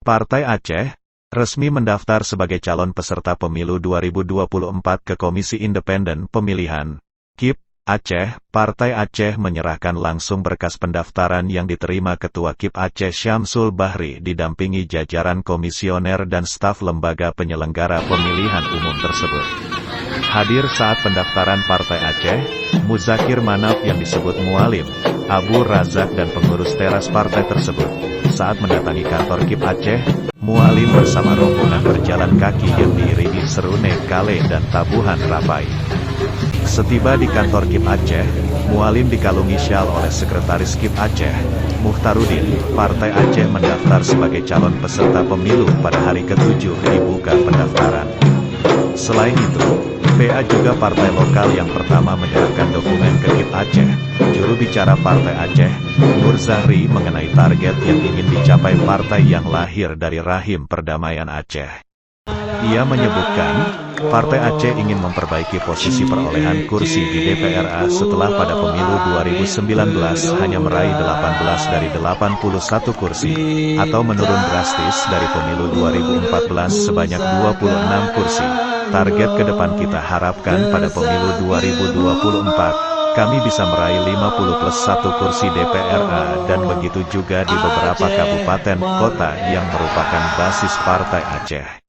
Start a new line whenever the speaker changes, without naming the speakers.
Partai Aceh resmi mendaftar sebagai calon peserta pemilu 2024 ke Komisi Independen Pemilihan KIP Aceh. Partai Aceh menyerahkan langsung berkas pendaftaran yang diterima Ketua KIP Aceh Syamsul Bahri didampingi jajaran komisioner dan staf lembaga penyelenggara pemilihan umum tersebut. Hadir saat pendaftaran Partai Aceh, Muzakir Manaf yang disebut Mualim, Abu Razak dan pengurus teras partai tersebut. Saat mendatangi kantor KIP Aceh, Mualim bersama rombongan berjalan kaki yang diiringi serune kale dan tabuhan rapai. Setiba di kantor KIP Aceh, Mualim dikalungi syal oleh Sekretaris KIP Aceh, Muhtarudin. Partai Aceh mendaftar sebagai calon peserta pemilu pada hari ke-7 dibuka pendaftaran. Selain itu, PA juga partai lokal yang pertama menyerahkan dokumen ke KIP Aceh. Juru bicara Partai Aceh, Nur Zahri, mengenai target yang ingin dicapai partai yang lahir dari rahim perdamaian Aceh. Ia menyebutkan, Partai Aceh ingin memperbaiki posisi perolehan kursi di DPRA setelah pada pemilu 2019 hanya meraih 18 dari 81 kursi, atau menurun drastis dari pemilu 2014 sebanyak 26 kursi. Target ke depan kita harapkan pada pemilu 2024, kami bisa meraih 50 plus 1 kursi DPRA dan begitu juga di beberapa kabupaten kota yang merupakan basis Partai Aceh.